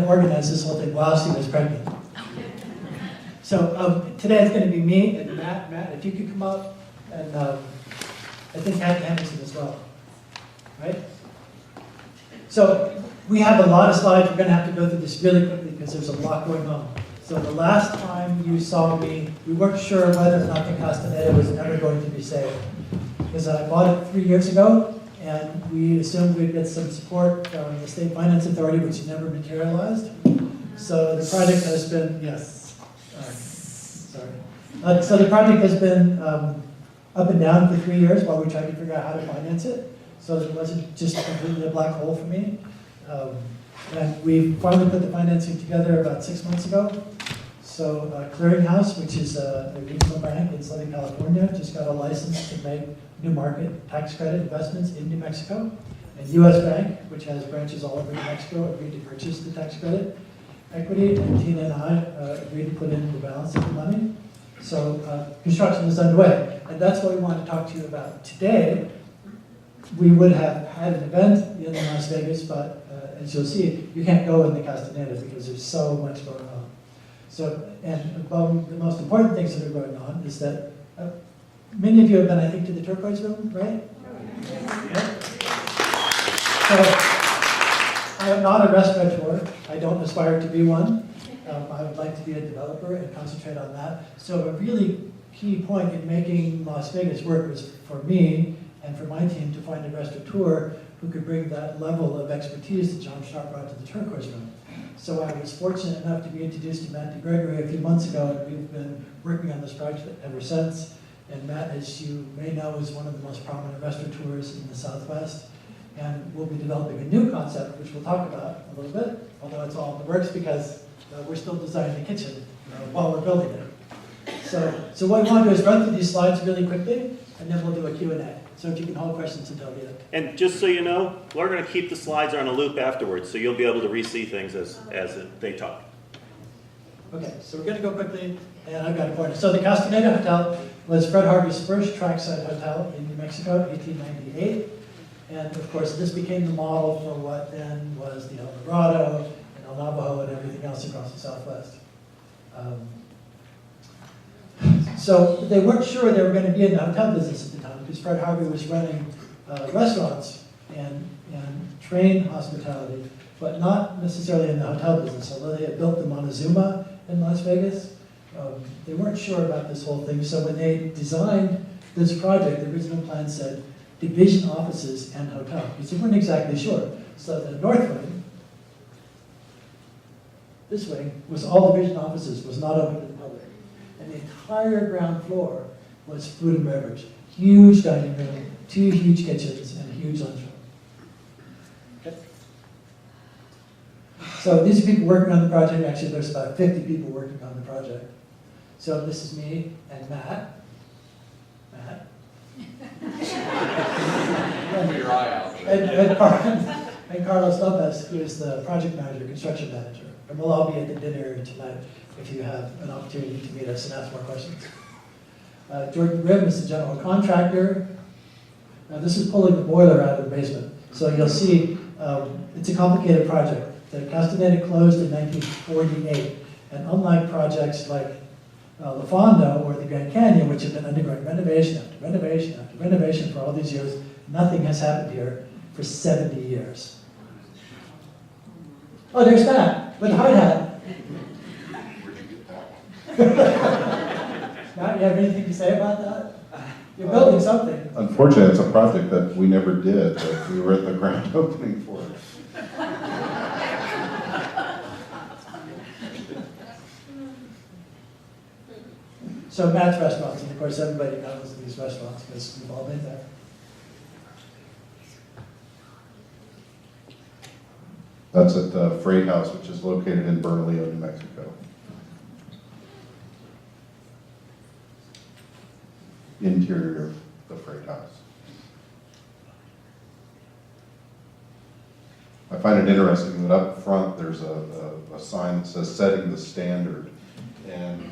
to organize this whole thing while she was pregnant. So today it's going to be me and Matt. Matt, if you could come up, and I think Henderson as well, right? So we have a lot of slides. We're going to have to go through this really quickly because there's a lot going on. So the last time you saw me, we weren't sure whether or not the Castaneda was ever going to be saved. Because I bought it 3 years ago, and we assumed we'd get some support from the State Finance Authority, which never materialized. So the project has been, yes, sorry. So the project has been up and down for 3 years while we tried to figure out how to finance it. So it wasn't just completely a black hole for me. And we finally put the financing together about 6 months ago. So Clearinghouse, which is a regional bank in Southern California, just got a license to make new market tax credit investments in New Mexico. And US Bank, which has branches all over New Mexico, agreed to purchase the tax credit equity, and Tina and I agreed to put in the balance of the money. So construction is underway, and that's what we want to talk to you about today. We would have had an event in Las Vegas, but as you'll see, you can't go in the Castaneda because there's so much going on. So, and among the most important things that are going on is that many of you have been, I think, to the turquoise room, right? Yeah. So, I am not a restaurateur. I don't aspire to be one. I would like to be a developer and concentrate on that. So a really key point in making Las Vegas work was for me and for my team to find a restaurateur who could bring that level of expertise that John Sharp brought to the turquoise room. So I was fortunate enough to be introduced to Matt DiGregory a few months ago, and we've been working on this project ever since. And Matt, as you may know, is one of the most prominent restaurateurs in the Southwest. And we'll be developing a new concept, which we'll talk about a little bit, although it's all in the works because we're still designing the kitchen while we're building it. So what we want to do is run through these slides really quickly, and then we'll do a Q&A. So if you can hold questions until the end. And just so you know, we're going to keep the slides on a loop afterwards, so you'll be able to re-see things as they talk. Okay, so we're going to go quickly, and I've got a pointer. So the Castaneda Hotel was Fred Harvey's first trackside hotel in New Mexico, 1898. And of course, this became the model for what then was the El Dorado and El Navajo and everything else across the Southwest. So they weren't sure they were going to be in the hotel business at the time because Fred Harvey was running restaurants and train hospitality, but not necessarily in the hotel business. Although they had built the Montezuma in Las Vegas, they weren't sure about this whole thing. So when they designed this project, the original plan said division offices and hotel, because they weren't exactly sure. So the north wing, this wing, was all division offices, was not open to the public. And the entire ground floor was food and beverage. Huge dining room, 2 huge kitchens, and a huge lunchroom. Okay. So these are people working on the project. Actually, there's about 50 people working on the project. So this is me and Matt. Matt. Your eye out. And Carlos Lopez, who is the project manager, construction manager. And we'll all be at the dinner tonight if you have an opportunity to meet us and ask more questions. Jordan Grimm is the general contractor. Now this is pulling the boiler out of the basement. So you'll see it's a complicated project. The Castaneda closed in 1948. And unlike projects like La Fondo or the Grand Canyon, which have been undergoing renovation after renovation after renovation for all these years, nothing has happened here for 70 years. Oh, there's Matt with the hard hat. Matt, you have anything to say about that? You're building something. Unfortunately, it's a project that we never did, but we were at the grand opening for it. So Matt's Restaurants, and of course everybody knows these restaurants because we've all been there. That's at the Freighthouse, which is located in Bernalillo, New Mexico. Interior of the Freighthouse. I find it interesting that up front there's a sign that says setting the standard. And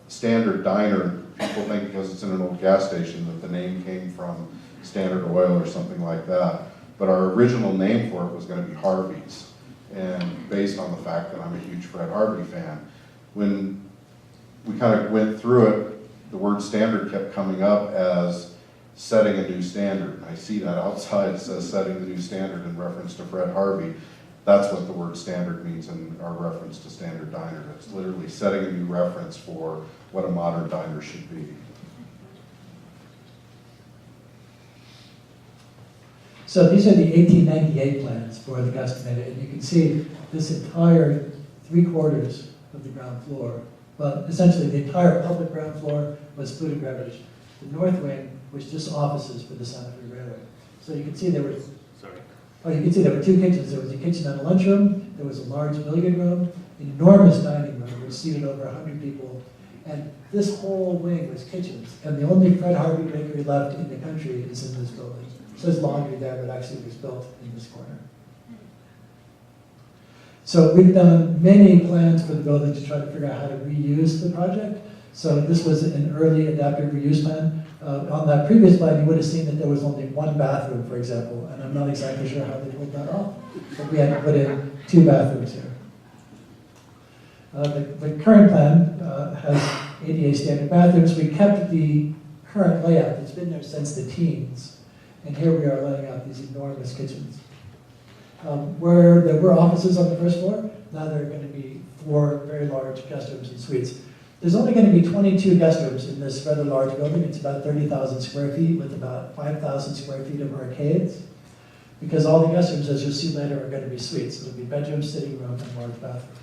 Standard Diner, people think because it's in an old gas station that the name came from Standard Oil or something like that. But our original name for it was going to be Harvey's. and based on the fact that I'm a huge Fred Harvey fan. When we kind of went through it, the word standard kept coming up as setting a new standard. I see that outside, it says setting the new standard in reference to Fred Harvey. That's what the word standard means in our reference to standard diner. It's literally setting a new reference for what a modern diner should be. So these are the 1898 plans for the Castaneda, and you can see this entire 3/4 of the ground floor. Well, essentially the entire public ground floor was food and beverage. The north wing was just offices for the Santa Fe Railway. So you can see there were, you can see there were two kitchens. There was a kitchen and a lunchroom. There was a large billiard room, an enormous dining room which seated over 100 people. And this whole wing was kitchens. And the only Fred Harvey bakery left in the country is in this building. So there's laundry there, but actually it was built in this corner. So we've done many plans for the building to try to figure out how to reuse the project. So this was an early adaptive reuse plan. On that previous plan, you would have seen that there was only one bathroom, for example, and I'm not exactly sure how they pulled that off, but we had to put in 2 bathrooms here. The current plan has ADA standard bathrooms. We kept the current layout that's been there since the teens, and here we are laying out these enormous kitchens. Where there were offices on the first floor, now there are going to be 4 very large guest rooms and suites. There's only going to be 22 guest rooms in this rather large building. It's about 30,000 square feet with about 5,000 square feet of arcades, because all the guest rooms, as you'll see later, are going to be suites. It'll be bedroom, sitting room, and large bathroom.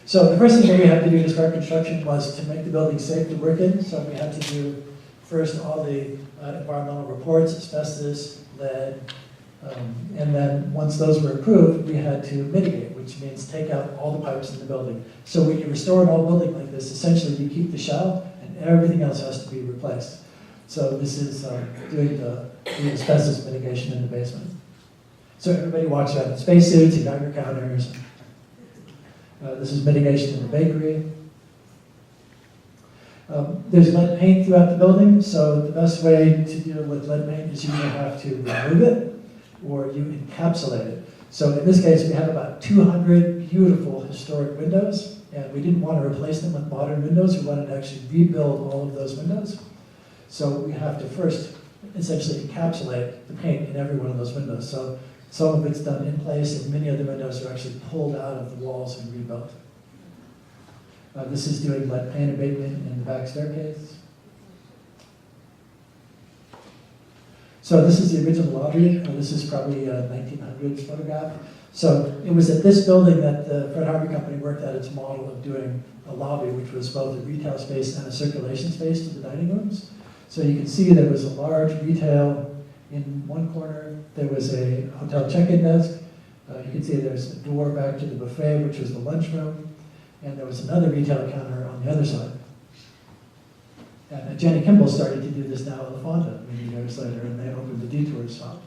So the first thing that we had to do to start construction was to make the building safe to work in. So we had to do first all the environmental reports, asbestos, lead, and then once those were approved, we had to mitigate, which means take out all the pipes in the building. So when you restore an old building like this, essentially you keep the shell and everything else has to be replaced. So this is doing the asbestos mitigation in the basement. So everybody walks around in spacesuits and Geiger counters. This is mitigation in the bakery. There's lead paint throughout the building, so the best way to deal with lead paint is you either have to remove it or you encapsulate it. So in this case, we have about 200 beautiful historic windows, and we didn't want to replace them with modern windows. We wanted to actually rebuild all of those windows. So we have to first essentially encapsulate the paint in every one of those windows. So some of it's done in place, and many of the windows are actually pulled out of the walls and rebuilt. This is doing lead paint abatement in the back staircase. So this is the original lobby. This is probably a 1900s photograph. So it was at this building that the Fred Harvey Company worked out its model of doing a lobby, which was both a retail space and a circulation space to the dining rooms. So you can see there was a large retail in one corner. There was a hotel check-in desk. You can see there's a door back to the buffet, which was the lunchroom. And there was another retail counter on the other side. And Jenny Kimball started to do this now at La Fonda many years later, and they opened the Detour shop.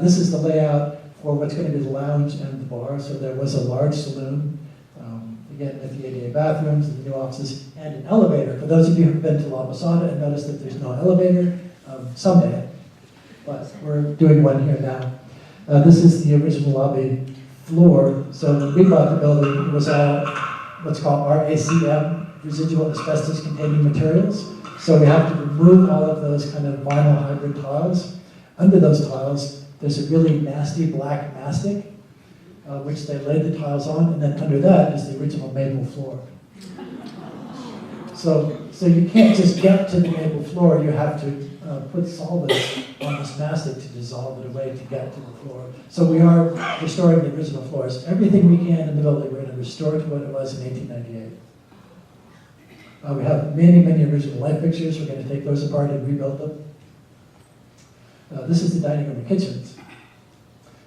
This is the layout for what's going to be the lounge and the bar. So there was a large saloon, again with the ADA bathrooms and the new offices, and an elevator. For those of you who've been to La Posada and noticed that there's no elevator, someday, but we're doing one here now. This is the original lobby floor. So when we bought the building, it was all what's called RACM, residual asbestos containing materials. So we have to remove all of those kind of vinyl hybrid tiles. Under those tiles, there's a really nasty black mastic, which they laid the tiles on, and then under that is the original maple floor. So you can't just get to the maple floor, you have to put solvents on this mastic to dissolve it away to get to the floor. So we are restoring the original floors. Everything we can in the building, we're going to restore to what it was in 1898. We have many, many original light fixtures. We're going to take those apart and rebuild them. This is the dining room and kitchens.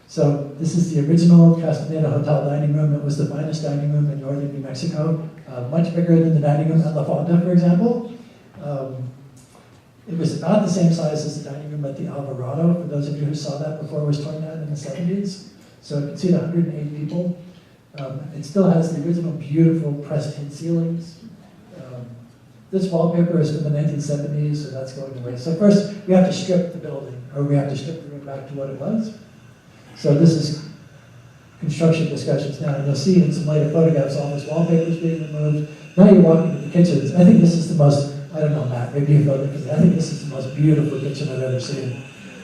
So this is the original Castaneda Hotel dining room. It was the finest dining room in northern New Mexico, much bigger than the dining room at La Fonda, for example. It was about the same size as the dining room at the Alvarado, for those of you who saw that before it was torn down in the 70s. So you can see the 108 people. It still has the original beautiful pressed tin ceilings. This wallpaper is from the 1970s, so that's going away. So first, we have to strip the building, or we have to strip the room back to what it was. So this is construction discussions now, and you'll see in some later photographs all this wallpaper is being removed. Now you're walking to the kitchens. I think this is the most, I don't know, Matt, maybe you felt differently. I think this is the most beautiful kitchen I've ever seen.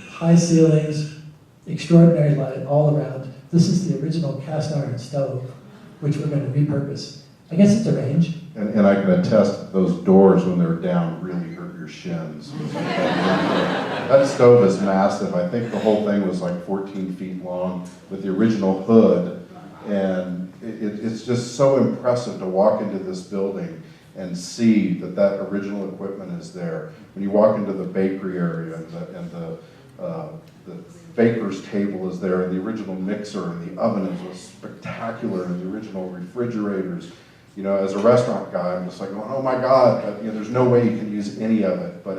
High ceilings, extraordinary light all around. This is the original cast iron stove, which we're going to repurpose. I guess it's a range. And I can attest that those doors, when they're down, really hurt your shins. That stove is massive. I think the whole thing was like 14 feet long with the original hood. And it's just so impressive to walk into this building and see that that original equipment is there. When you walk into the bakery area and the baker's table is there, and the original mixer and the oven is spectacular, and the original refrigerators. You know, as a restaurant guy, I'm just like, oh my God, you know, there's no way you can use any of it, but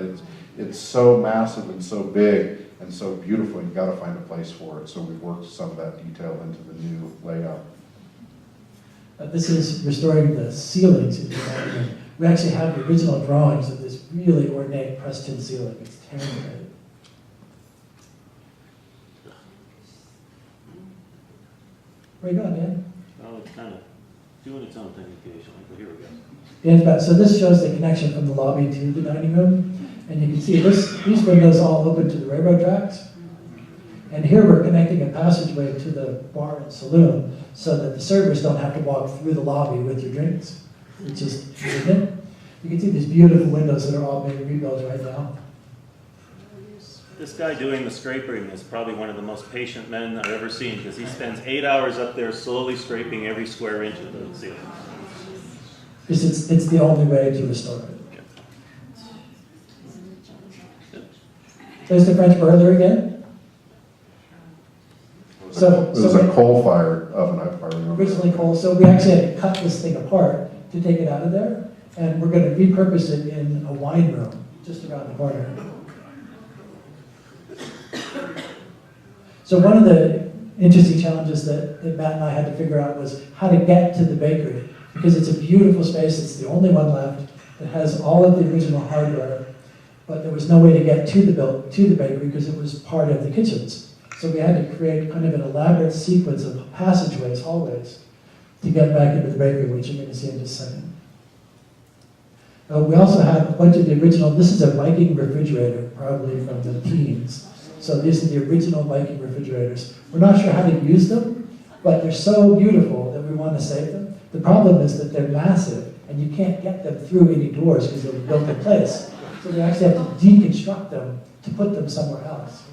it's so massive and so big and so beautiful, you gotta find a place for it. So we've worked some of that detail into the new layout. This is restoring the ceilings in the apartment. We actually have the original drawings of this really ornate pressed tin ceiling. It's terrible. Where you going, Dan? Oh, it's kind of doing its own thing occasionally, but here we go. Dan's back. So this shows the connection from the lobby to the dining room. And you can see these windows all open to the railroad tracks. And here we're connecting a passageway to the bar and saloon so that the servers don't have to walk through the lobby with your drinks, which is brilliant. You can see these beautiful windows that are all being rebuilt right now. This guy doing the scraping is probably one of the most patient men I've ever seen, because he spends 8 hours up there slowly scraping every square inch of the ceiling. Because it's the only way to restore it. There's the French boiler again. It was a coal-fired oven, if I remember. Originally coal, so we actually had to cut this thing apart to take it out of there, and we're going to repurpose it in a wine room just around the corner. So one of the interesting challenges that Matt and I had to figure out was how to get to the bakery, because it's a beautiful space. It's the only one left. It has all of the original hardware, but there was no way to get to the bakery because it was part of the kitchens. So we had to create kind of an elaborate sequence of passageways, hallways, to get back into the bakery, which you're going to see in just a second. We also have a bunch of the original, this is a Viking refrigerator, probably from the teens. So these are the original Viking refrigerators. We're not sure how to use them, but they're so beautiful that we want to save them. The problem is that they're massive, and you can't get them through any doors because they're built in place. So we actually have to deconstruct them to put them somewhere else.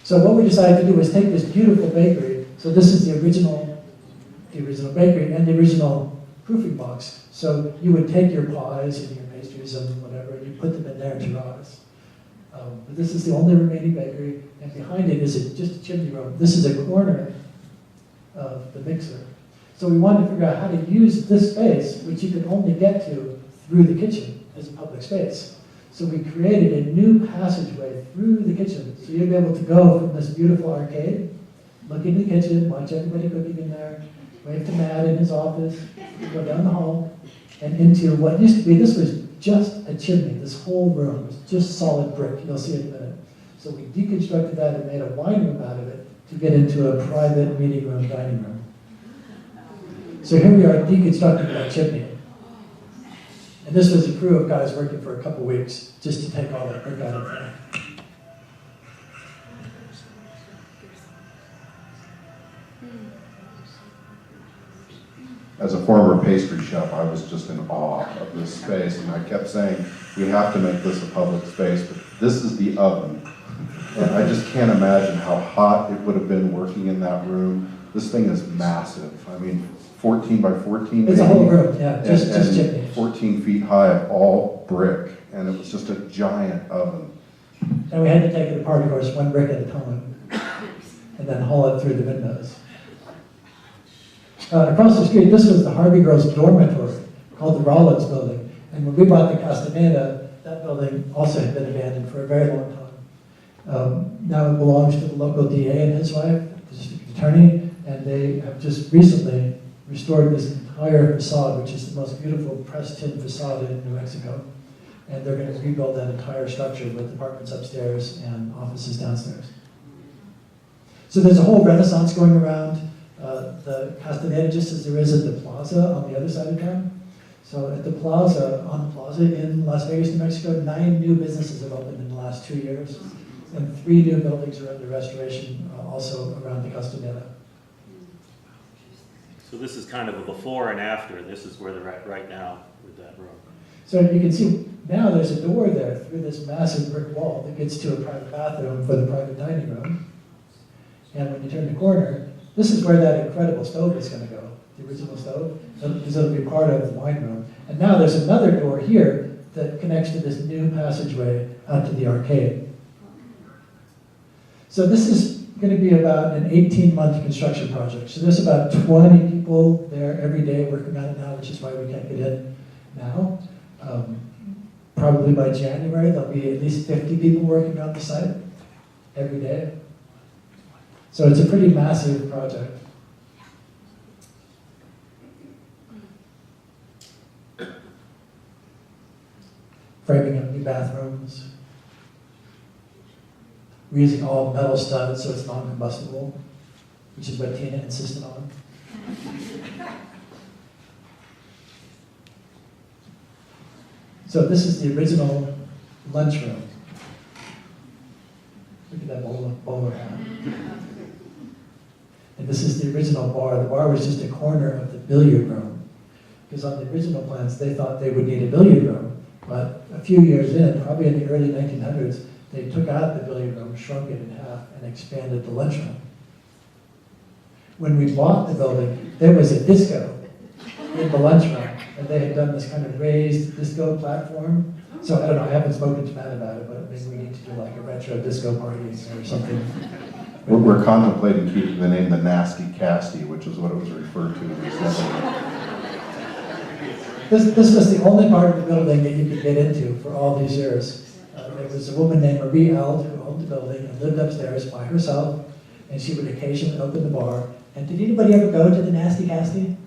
So what we decided to do was take this beautiful bakery. So this is the original bakery and the original proofing box. So you would take your pies and your pastries and whatever, and you put them in there to rise. But this is the only remaining bakery, and behind it is just a chimney room. This is a corner of the mixer. So we wanted to figure out how to use this space, which you could only get to through the kitchen as a public space. So we created a new passageway through the kitchen. So you'll be able to go from this beautiful arcade, look into the kitchen, watch everybody cooking in there, wave to Matt in his office, go down the hall, and into what used to be, this was just a chimney. This whole room was just solid brick. You'll see in a minute. So we deconstructed that and made a wine room out of it to get into a private meeting room, dining room. So here we are deconstructing that chimney. And this was a crew of guys working for a couple weeks just to take all that brick out of there. As a former pastry chef, I was just in awe of this space, and I kept saying, we have to make this a public space, but this is the oven. And I just can't imagine how hot it would have been working in that room. This thing is massive. I mean, 14 by 14. It's a whole room, yeah, just chimney. 14 feet high, all brick, and it was just a giant oven. And we had to take it apart, of course, one brick at a time, and then haul it through the windows. Across the street, this was the Harvey girls' dormitory, called the Rollins Building. And when we bought the Castaneda, that building also had been abandoned for a very long time. Now it belongs to the local DA and his wife, the district attorney, and they have just recently restored this entire facade, which is the most beautiful pressed tin facade in New Mexico. and they're going to rebuild that entire structure with apartments upstairs and offices downstairs. So there's a whole renaissance going around the Castaneda, just as there is at the Plaza on the other side of town. So at the Plaza, on the Plaza in Las Vegas, New Mexico, 9 new businesses have opened in the last 2 years, and 3 new buildings are under restoration also around the Castaneda. So this is kind of a before and after. This is where they're at right now with that room. So you can see now there's a door there through this massive brick wall that gets to a private bathroom for the private dining room. And when you turn the corner, this is where that incredible stove is going to go, the original stove, because it'll be part of the wine room. And now there's another door here that connects to this new passageway out to the arcade. So this is going to be about an 18-month construction project. So there's about 20 people there every day working on it now, which is why we can't get in now. Probably by January, there'll be at least 50 people working on the site every day. So it's a pretty massive project. Framing up new bathrooms. We're using all metal studs, so it's non-combustible, which is what Tina insisted on. So this is the original lunchroom. Look at that bowler hat. And this is the original bar. The bar was just a corner of the billiard room. Because on the original plans, they thought they would need a billiard room. But a few years in, probably in the early 1900s, they took out the billiard room, shrunk it in half, and expanded the lunchroom. When we bought the building, there was a disco in the lunchroom, and they had done this kind of raised disco platform. So I don't know, I haven't spoken to Matt about it, but maybe we need to do like a retro disco party or something. We're contemplating keeping the name the Nasty Casty, which is what it was referred to recently. This was the only part of the building that you could get into for all these years. There was a woman named Marie Eld who owned the building and lived upstairs by herself, and she would occasionally open the bar. And did anybody ever go to the Nasty Casty?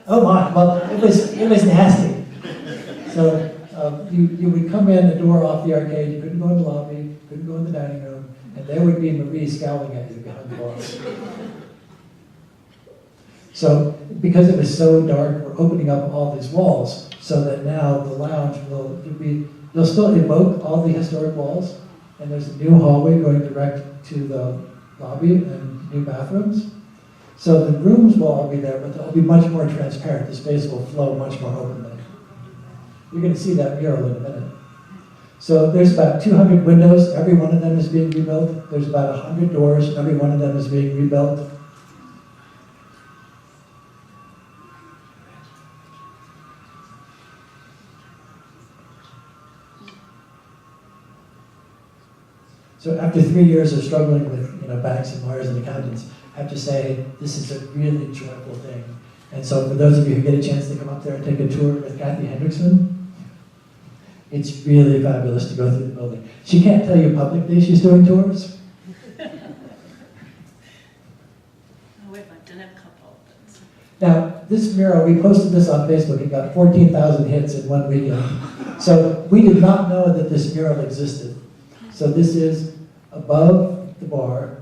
Oh my, well, it was nasty. So you would come in the door off the arcade, you couldn't go in the lobby, couldn't go in the dining room, and there would be Marie scowling at you behind the bar. So because it was so dark, we're opening up all these walls so that now the lounge you'll still evoke all the historic walls, and there's a new hallway going direct to the lobby and new bathrooms. So the rooms will all be there, but they'll be much more transparent. The space will flow much more openly. You're going to see that mural in a minute. So there's about 200 windows. Every one of them is being rebuilt. There's about 100 doors. Every one of them is being rebuilt. So after 3 years of struggling with banks and lawyers and accountants, I have to say this is a really joyful thing. And so for those of you who get a chance to come up there and take a tour with Kathy Hendrickson, it's really fabulous to go through the building. She can't tell you publicly she's doing tours. Oh, wait, I've done a couple. Now, this mural, we posted this on Facebook. It got 14,000 hits in one weekend. So we did not know that this mural existed. So this is above the bar.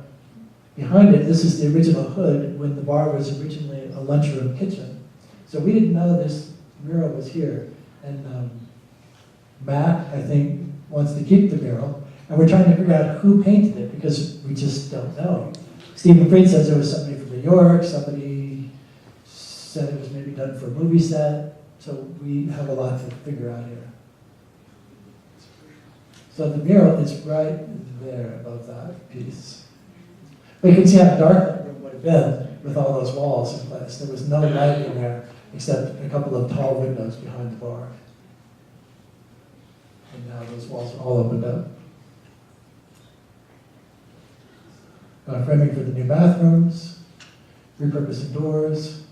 Behind it, this is the original hood when the bar was originally a lunchroom kitchen. So we didn't know this mural was here. And Matt, I think, wants to keep the mural. And we're trying to figure out who painted it because we just don't know. Stephen Fried says there was somebody from New York. Somebody said it was maybe done for a movie set. So we have a lot to figure out here. So the mural is right there above that piece. But you can see how dark that room would have been with all those walls in place. There was no light in there except a couple of tall windows behind the bar. And now those walls are all opened up. Framing for the new bathrooms, repurposing doors.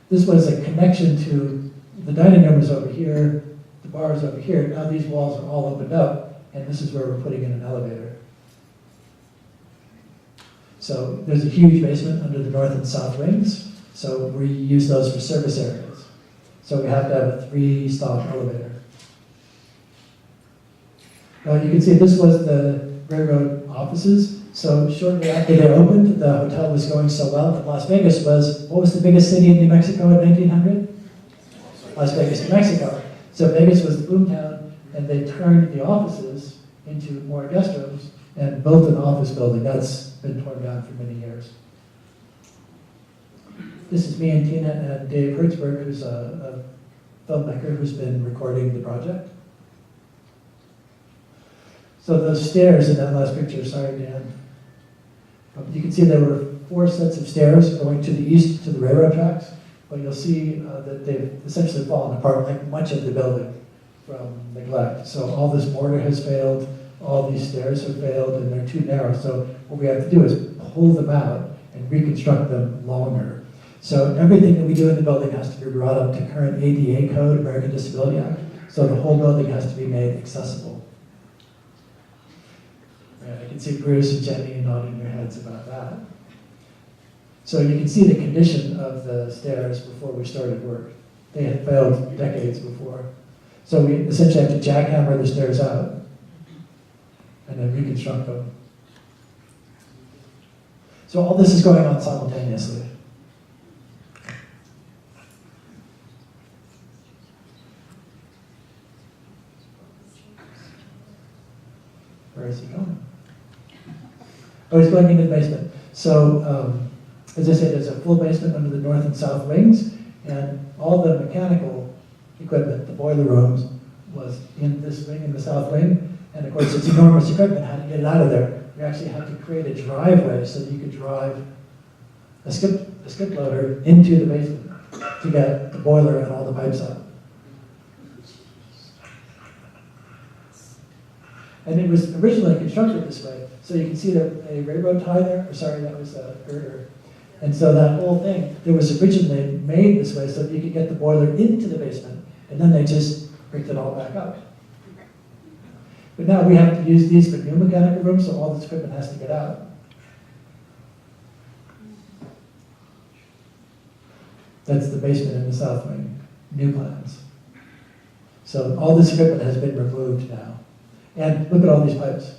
This was a connection to, the dining room is over here, the bar is over here. Now these walls are all opened up. And this is where we're putting in an elevator. So there's a huge basement under the north and south wings. So we use those for service areas. So we have to have a 3-stop elevator. You can see this was the railroad offices. So shortly after they opened, the hotel was going so well that Las Vegas was, what was the biggest city in New Mexico in 1900? Las Vegas, New Mexico. So Vegas was the boomtown, and they turned the offices into more guest rooms and built an office building. That's been torn down for many years. This is me and Tina and Dave Hertzberg, who's a filmmaker who's been recording the project. So those stairs in that last picture, sorry Dan, you can see there were 4 sets of stairs going to the east to the railroad tracks, but you'll see that they've essentially fallen apart like much of the building from neglect. So all this mortar has failed, all these stairs have failed, and they're too narrow. So what we have to do is pull them out and reconstruct them longer. So everything that we do in the building has to be brought up to current ADA code, American Disability Act. So the whole building has to be made accessible. I can see Bruce and Jenny nodding their heads about that. So you can see the condition of the stairs before we started work. They had failed decades before. So we essentially have to jackhammer the stairs out and then reconstruct them. So all this is going on simultaneously. Where is he going? Oh, he's going into the basement. So, as I said, there's a full basement under the north and south wings, and all the mechanical equipment, the boiler rooms, was in this wing, in the south wing. And of course, it's enormous equipment. How to get it out of there? We actually had to create a driveway so that you could drive a skip loader into the basement to get the boiler and all the pipes out. And it was originally constructed this way. So you can see a railroad tie there, or sorry, that was a girder. And so that whole thing, it was originally made this way so that you could get the boiler into the basement, and then they just bricked it all back up. But now we have to use these for new mechanical rooms, so all this equipment has to get out. That's the basement in the south wing, new plans. So all this equipment has been removed now. And look at all these pipes.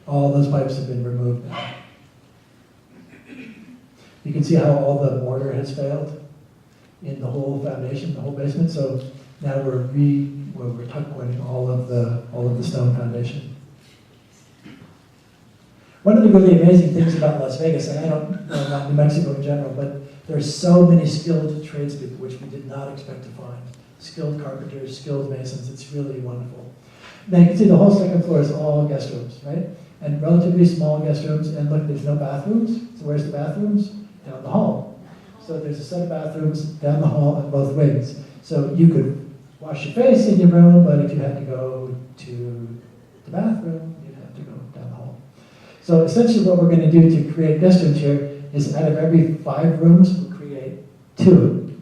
All those pipes have been removed now. You can see how all the mortar has failed in the whole foundation, the whole basement. So now we're tuck pointing all of the stone foundation. One of the really amazing things about Las Vegas, and I don't know about New Mexico in general, but there's so many skilled tradespeople which we did not expect to find. Skilled carpenters, skilled masons. It's really wonderful. Now you can see the whole second floor is all guest rooms, right? And relatively small guest rooms, and look, there's no bathrooms. So where's the bathrooms? Down the hall. So there's a set of bathrooms down the hall on both wings. So you could wash your face in your room, but if you had to go to the bathroom, you'd have to go down the hall. So essentially what we're going to do to create guest rooms here is out of every 5 rooms, we'll create 2.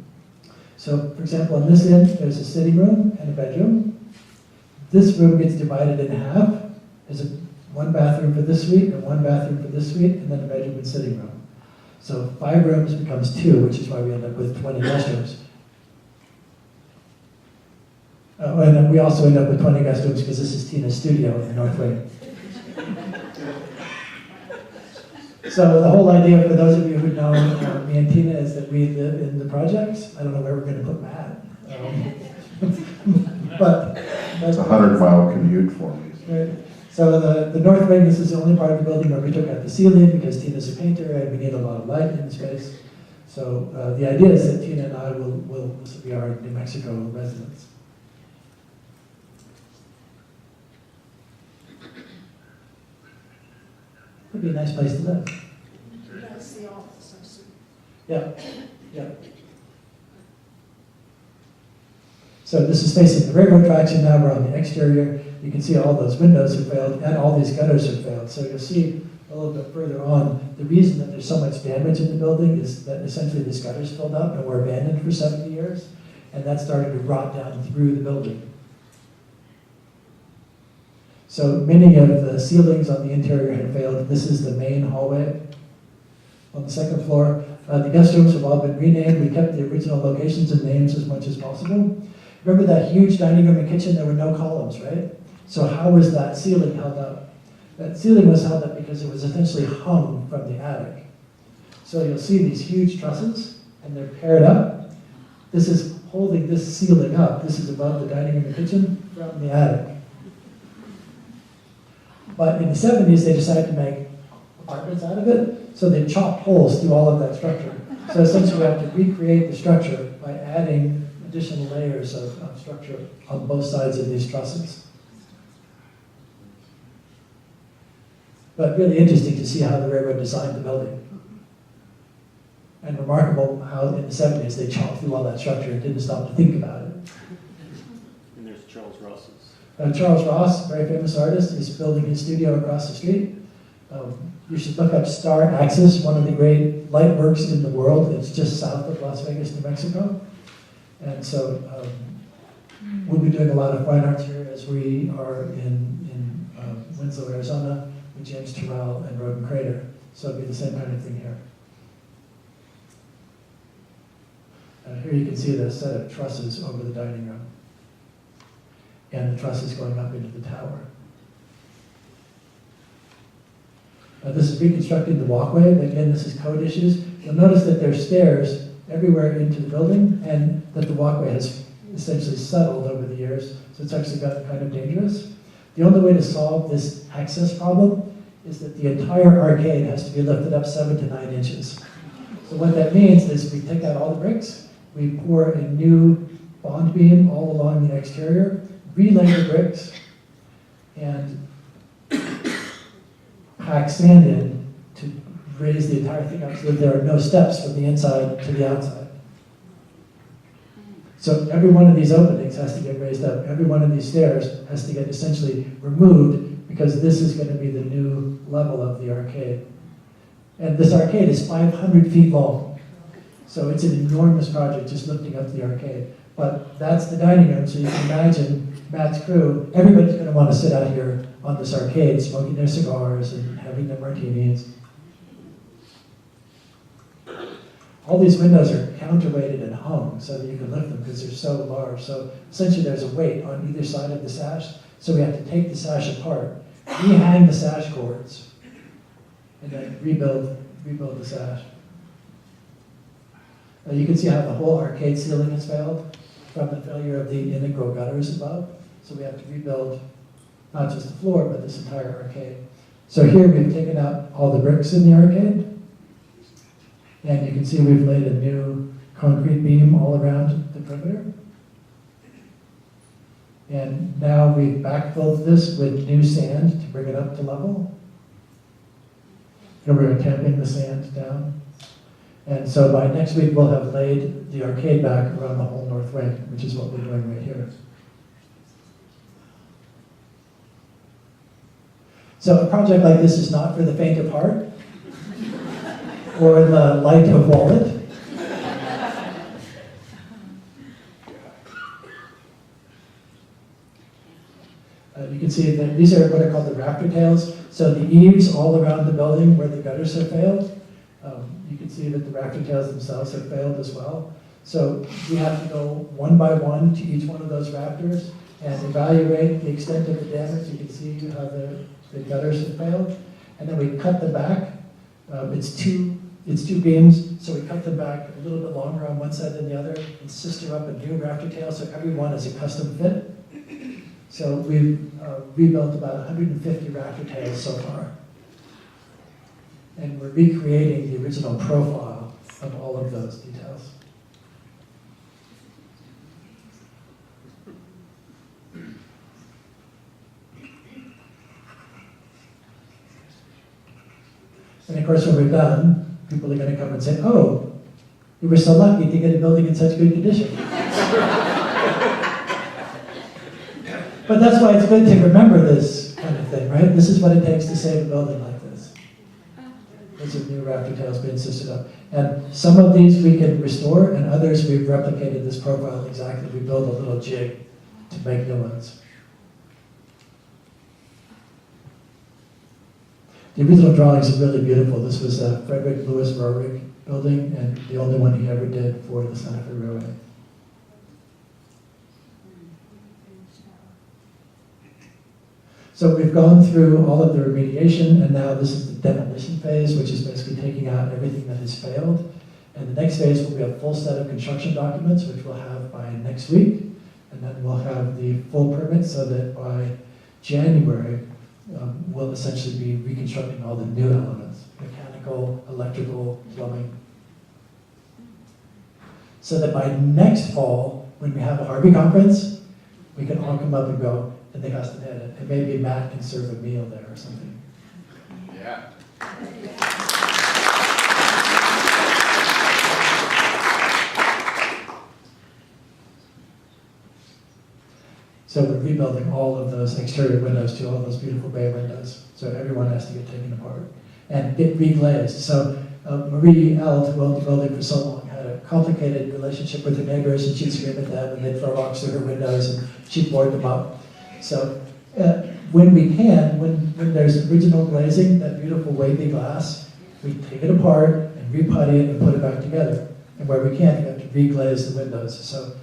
So for example, in this end, there's a sitting room and a bedroom. This room gets divided in half. There's one bathroom for this suite and one bathroom for this suite, and then a bedroom and sitting room. So 5 rooms becomes 2, which is why we end up with 20 guest rooms. And then we also end up with 20 guest rooms because this is Tina's studio in the North Wing. So the whole idea, for those of you who know me and Tina, is that we live in the projects. I don't know where we're going to put Matt. But it's a 100-mile commute for me. Right. So the North Wing, this is the only part of the building where we took out the ceiling because Tina's a painter and we need a lot of light in the space. So the idea is that Tina and I will be our New Mexico residents. Would be a nice place to live. That's the office, I see. Yeah, yeah. So this is facing the railroad tracks, and now we're on the exterior. You can see all those windows have failed, and all these gutters have failed. So you'll see a little bit further on, the reason that there's so much damage in the building is that essentially this gutters filled up and were abandoned for 70 years, and that started to rot down through the building. So many of the ceilings on the interior had failed. This is the main hallway on the second floor. The guest rooms have all been renamed. We kept the original locations and names as much as possible. Remember that huge dining room and kitchen? There were no columns, right? So how was that ceiling held up? That ceiling was held up because it was essentially hung from the attic. So you'll see these huge trusses, and they're paired up. This is holding this ceiling up. This is above the dining room and kitchen from the attic. But in the 70s, they decided to make apartments out of it, so they chopped holes through all of that structure. So essentially we have to recreate the structure by adding additional layers of structure on both sides of these trusses. But really interesting to see how the railroad designed the building. And remarkable how in the 70s they chopped through all that structure and didn't stop to think about it. And there's Charles Ross's. Charles Ross, very famous artist, is building his studio across the street. You should look up Star Axis, one of the great light works in the world. It's just south of Las Vegas, New Mexico. And so we'll be doing a lot of fine arts here as we are in Winslow, Arizona, with James Terrell and Roden Crater. So it'll be the same kind of thing here. Here you can see the set of trusses over the dining room. And the trusses going up into the tower. This is reconstructing the walkway. Again, this is code issues. You'll notice that there's stairs everywhere into the building and that the walkway has essentially settled over the years, so it's actually gotten kind of dangerous. The only way to solve this access problem is that the entire arcade has to be lifted up 7 to 9 inches. So what that means is we take out all the bricks, we pour a new bond beam all along the exterior, relay the bricks, and pack sand in to raise the entire thing up so that there are no steps from the inside to the outside. So every one of these openings has to get raised up. Every one of these stairs has to get essentially removed because this is going to be the new level of the arcade. And this arcade is 500 feet long. So it's an enormous project just lifting up the arcade. But that's the dining room, so you can imagine Matt's crew, everybody's going to want to sit out here on this arcade, smoking their cigars and having their martinis. All these windows are counterweighted and hung so that you can lift them because they're so large. So essentially there's a weight on either side of the sash, so we have to take the sash apart, rehang the sash cords, and then rebuild the sash. You can see how the whole arcade ceiling has failed from the failure of the integral gutters above. So we have to rebuild not just the floor, but this entire arcade. So here we've taken out all the bricks in the arcade. And you can see we've laid a new concrete beam all around the perimeter. And now we've backfilled this with new sand to bring it up to level. And we're tamping the sand down. And so by next week, we'll have laid the arcade back around the whole north wing, which is what we're doing right here. So a project like this is not for the faint of heart or the light of wallet. You can see that these are what are called the rafter tails. So the eaves all around the building where the gutters have failed. You can see that the rafter tails themselves have failed as well. So we have to go one by one to each one of those rafters and evaluate the extent of the damage. You can see how the gutters have failed. And then we cut them back. It's two beams, so we cut them back a little bit longer on one side than the other and sister up a new rafter tail, so every one is a custom fit. So we've rebuilt about 150 rafter tails so far. And we're recreating the original profile of all of those details. And of course, when we're done, people are going to come and say, "Oh, you were so lucky to get a building in such good condition." But that's why it's good to remember this kind of thing, right? This is what it takes to save a building like this. These are new rafter tails being insisted on. And some of these we can restore, and others we've replicated this profile exactly. We build a little jig to make new ones. The original drawings are really beautiful. This was a Frederick Lewis Roerich building, and the only one he ever did for the Santa Fe Railway. So we've gone through all of the remediation, and now this is the demolition phase, which is basically taking out everything that has failed. And the next phase will be a full set of construction documents, which we'll have by next week. And then we'll have the full permit so that by January, we'll essentially be reconstructing all the new elements, mechanical, electrical, plumbing. So that by next fall, when we have a Harvey conference, we can all come up and go in the Castaneda. And maybe Matt can serve a meal there or something. Yeah. So we're rebuilding all of those exterior windows to all those beautiful bay windows. So everyone has to get taken apart and get reglazed. So Marie Eld, who owned the building for so long, had a complicated relationship with her neighbors, and she'd scream at them, and they'd throw rocks through her windows, and she'd board them up. So when we can, when there's original glazing, that beautiful wavy glass, we take it apart and reputty it and put it back together. And where we can't, we have to reglaze the windows. So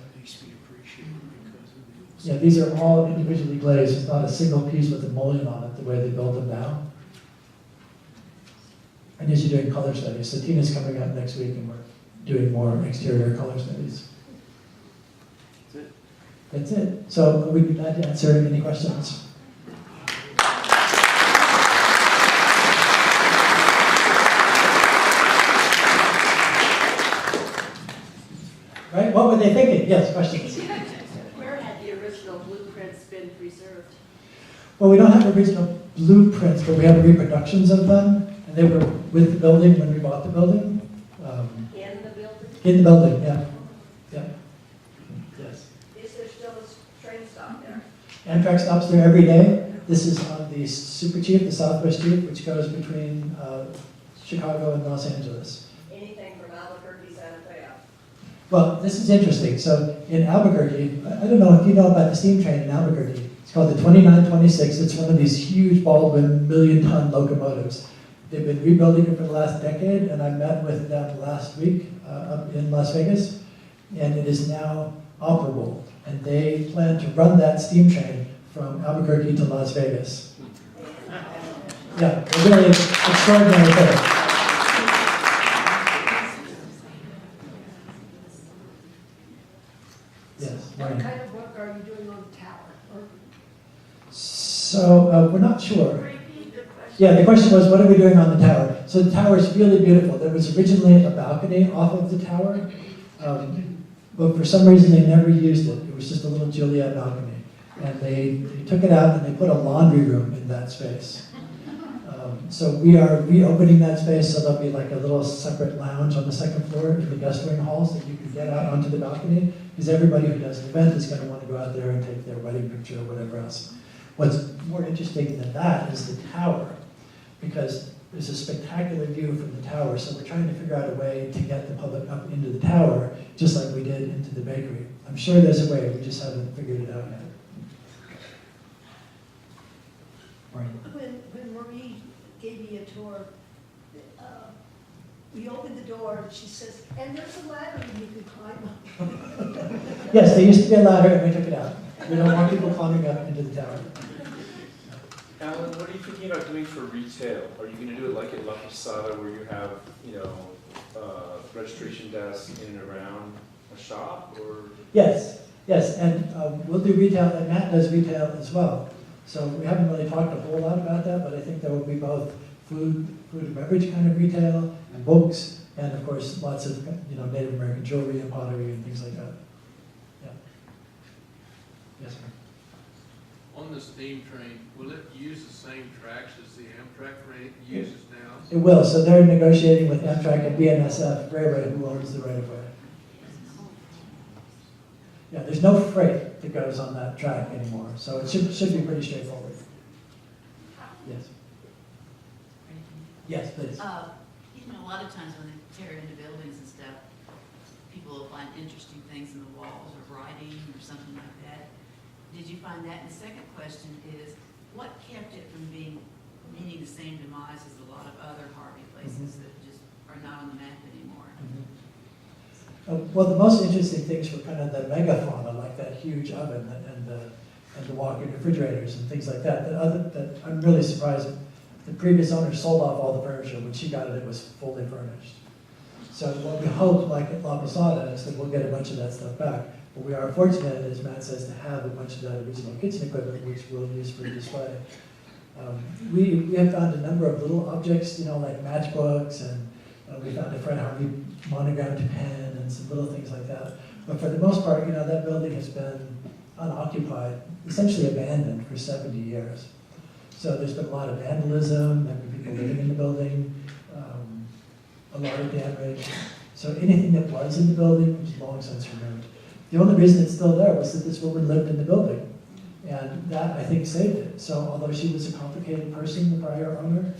yeah, these are all individually glazed. It's not a single piece with a mullion on it the way they build them now. And as you're doing color studies, so Tina's coming up next week and we're doing more exterior color studies. That's it. That's it. So we'd be glad to answer any questions. Right, what were they thinking? Yes, questions? Where had the original blueprints been preserved? Well, we don't have original blueprints, but we have reproductions of them, and they were with the building when we bought the building. In the building? In the building, yeah. Yeah. Yes. Is there still a train stop there? Amtrak stops there every day. This is on the Super Chief, the Southwest Chief, which goes between Chicago and Los Angeles. Anything from Albuquerque, Santa Fe? Well, this is interesting. So in Albuquerque, I don't know if you know about the steam train in Albuquerque. It's called the 2926. It's one of these huge Baldwin million-ton locomotives. They've been rebuilding it for the last decade, and I met with them last week up in Las Vegas, and it is now operable. And they plan to run that steam train from Albuquerque to Las Vegas. Yeah, a really extraordinary thing. Yes, What Maureen. kind of work are you doing on the tower? Or So we're not sure. Repeat the question. Yeah, the question was, what are we doing on the tower? So the tower is really beautiful. There was originally a balcony off of the tower, but for some reason they never used it. It was just a little Juliet balcony. And they took it out and they put a laundry room in that space. So we are reopening that space, so there'll be like a little separate lounge on the second floor in the guest wing hall so you can get out onto the balcony, because everybody who does an event is going to want to go out there and take their wedding picture or whatever else. What's more interesting than that is the tower, because there's a spectacular view from the tower, so we're trying to figure out a way to get the public up into the tower, just like we did into the bakery. I'm sure there's a way, we just haven't figured it out yet. Right. when Marie gave me a tour, we opened the door and she says, and there's a ladder and you can climb up. Yes, there used to be a ladder and we took it out. We don't want people climbing up into the tower. Alan, what are you thinking about doing for retail? Are you going to do it like at La Posada where you have, registration desks in and around a shop, or? Yes, and we'll do retail, and Matt does retail as well. So we haven't really talked a whole lot about that, but I think there will be both food and beverage kind of retail, and books, and of course lots of Native American jewelry and pottery and things like that. Yeah. Yes, sir. On the steam train, will it use the same tracks as the Amtrak uses now? It will. So they're negotiating with Amtrak and BNSF Railway, who owns the right of way. Yeah, there's no freight that goes on that track anymore, so it should be pretty straightforward. Yes. Yes, please. A lot of times when they tear into buildings and stuff, people will find interesting things in the walls or writing or something like that. Did you find that? And the second question is, what kept it from meeting the same demise as a lot of other Harvey places that just are not on the map anymore? Well, the most interesting things were kind of the megafauna, like that huge oven and the and the walk-in refrigerators and things like that. That I'm really surprised the previous owner sold off all the furniture. When she got it, it was fully furnished. So what we hope, like at La Posada, is that we'll get a bunch of that stuff back. But we are fortunate, as Matt says, to have a bunch of that original kitchen equipment, which we'll use for display. We have found a number of little objects, like matchbooks, and we found a Fred Harvey monogrammed pen and some little things like that. But for the most part, that building has been unoccupied, essentially abandoned for 70 years. So there's been a lot of vandalism, there have been people living in the building, a lot of damage. So anything that was in the building was long since removed. The only reason it's still there was that this woman lived in the building. And that, I think, saved it. So although she was a complicated person, the prior owner,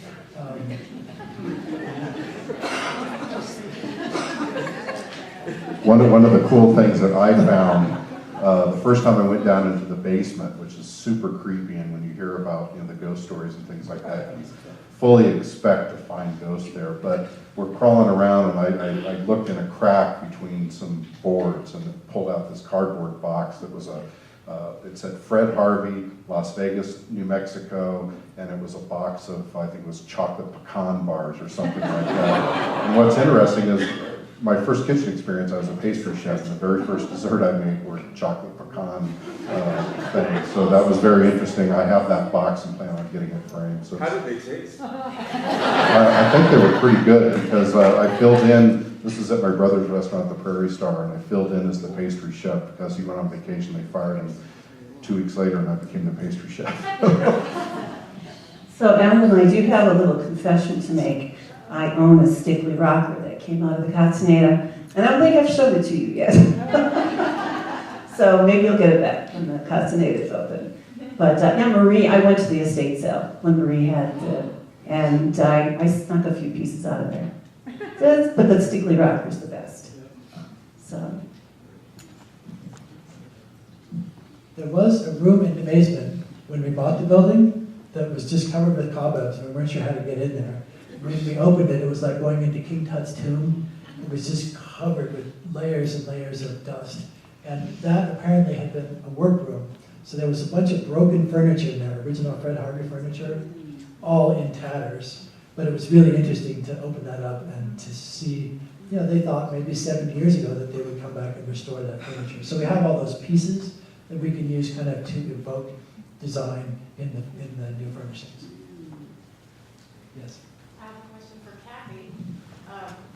One of the cool things that I found, the first time I went down into the basement, which is super creepy, and when you hear about the ghost stories and things like that, you fully expect to find ghosts there. But we're crawling around, and I looked in a crack between some boards and pulled out this cardboard box that was it said Fred Harvey, Las Vegas, New Mexico, and it was a box of, I think it was chocolate pecan bars or something like that. And what's interesting is, my first kitchen experience, I was a pastry chef, and the very first dessert I made were chocolate pecan things. So that was very interesting. I have that box and plan on getting it framed. So How did they taste? I think they were pretty good, because I filled in, this is at my brother's restaurant, the Prairie Star, and I filled in as the pastry chef because he went on vacation. They fired him 2 weeks later, and I became the pastry chef. So Alan, I do have a little confession to make. I own a Stickley rocker that came out of the Castaneda, and I don't think I've showed it to you yet. So maybe you'll get it back when the Castaneda is open. But yeah, Marie, I went to the estate sale when Marie had, and I snuck a few pieces out of there. But the Stickley rocker is the best. So. there was a room in the basement when we bought the building that was just covered with cobwebs, and we weren't sure how to get in there. When we opened it, it was like going into King Tut's tomb. It was just covered with layers and layers of dust. And that apparently had been a workroom. So there was a bunch of broken furniture in there, original Fred Harvey furniture, all in tatters. But it was really interesting to open that up and to see, they thought maybe 7 years ago that they would come back and restore that furniture. So we have all those pieces that we can use kind of to evoke design in the new furnishings. Yes? I have a question for Kathy.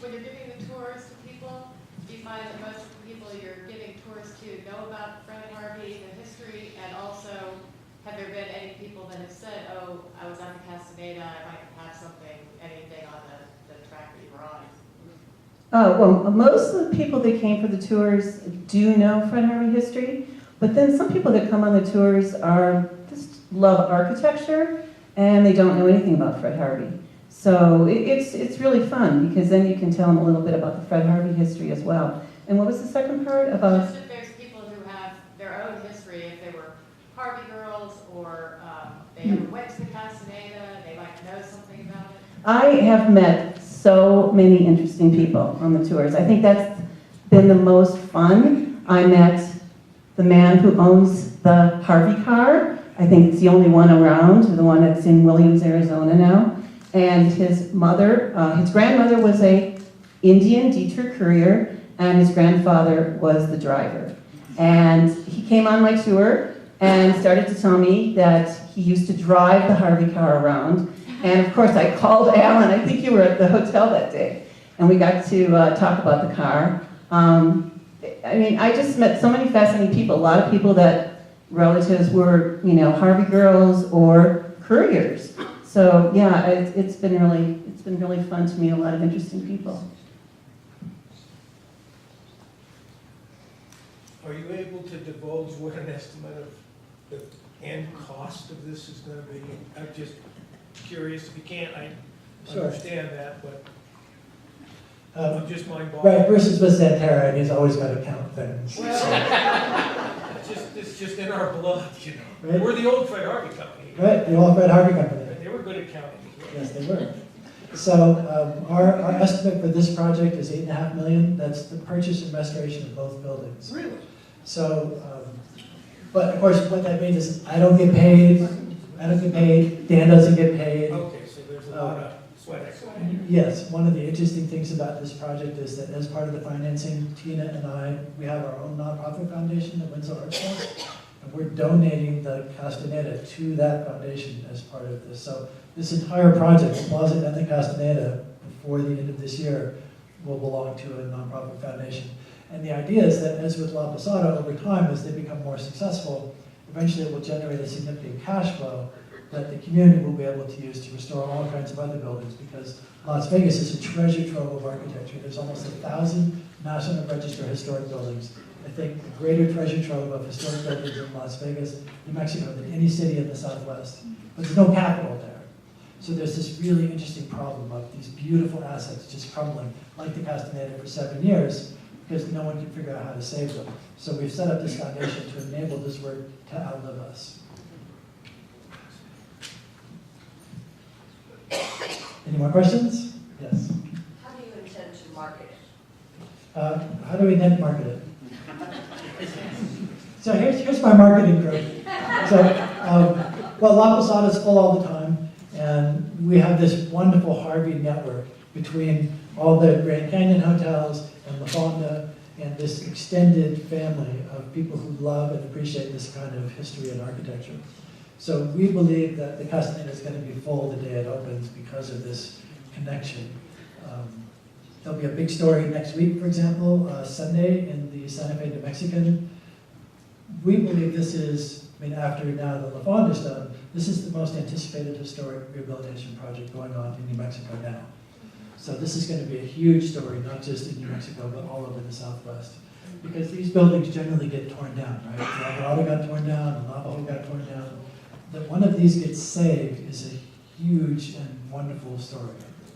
When you're giving the tours to people, do you find that most of the people you're giving tours to know about Fred Harvey, the history, and also have there been any people that have said, oh, I was on the Castaneda, I might have anything on the track that you were on? Well, most of the people that came for the tours do know Fred Harvey history, but then some people that come on the tours just love architecture, and they don't know anything about Fred Harvey. So it's really fun, because then you can tell them a little bit about the Fred Harvey history as well. And what was the second part about? Just if there's people who have their own history, if they were Harvey girls, or they ever went to the Castaneda, they might know something about it. I have met so many interesting people on the tours. I think that's been the most fun. I met the man who owns the Harvey car. I think it's the only one around, the one that's in Williams, Arizona now. And his mother, his grandmother was a Indian Dietrich courier, and his grandfather was the driver. And he came on my tour and started to tell me that he used to drive the Harvey car around. And of course, I called Alan. I think you were at the hotel that day. And we got to talk about the car. I just met so many fascinating people. A lot of people that relatives were, Harvey girls or couriers. So yeah, it's been really fun to meet a lot of interesting people. Are you able to divulge what an estimate of the end cost of this is going to be? I'm just curious. If you can't, I Sure. understand that, but I'm just mind-boggling. Right, versus with Santera, and he's always got to count things. Well, it's just in our blood, Right. We're the old Fred Harvey company. Right, the old Fred Harvey company. They were good at counting as well. Yes, they were. So our estimate for this project is $8.5 million. That's the purchase and restoration of both buildings. Really? So But of course, what that means is I don't get paid, Dan doesn't get paid. Okay, so there's a lot of sweat equity. Yes, one of the interesting things about this project is that as part of the financing, Tina and I, we have our own nonprofit foundation, the Winslow Arts Trust, and we're donating the Castaneda to that foundation as part of this. So this entire project, the Plaza and the Castaneda, before the end of this year, will belong to a nonprofit foundation. And the idea is that, as with La Posada, over time, as they become more successful, eventually it will generate a significant cash flow that the community will be able to use to restore all kinds of other buildings, because Las Vegas is a treasure trove of architecture. There's almost 1,000 National Register historic buildings. I think a greater treasure trove of historic buildings in Las Vegas, New Mexico, than any city in the Southwest. But there's no capital there. So there's this really interesting problem of these beautiful assets just crumbling, like the Castaneda for 7 years, because no one can figure out how to save them. So we've set up this foundation to enable this work to outlive us. Any more questions? Yes. How do you intend to market it? How do we net market it? So here's my marketing group. So, well, La Posada is full all the time, and we have this wonderful Harvey network between all the Grand Canyon hotels and La Fonda and this extended family of people who love and appreciate this kind of history and architecture. So we believe that the Castaneda is going to be full the day it opens because of this connection. There'll be a big story next week, for example, Sunday in the Santa Fe New Mexican. We believe this is, I mean, after now the La Fonda is done, this is the most anticipated historic rehabilitation project going on in New Mexico now. So this is going to be a huge story, not just in New Mexico, but all over the Southwest. Because these buildings generally get torn down, right? The Alvarado got torn down, the Navajo got torn down. That one of these gets saved is a huge and wonderful story.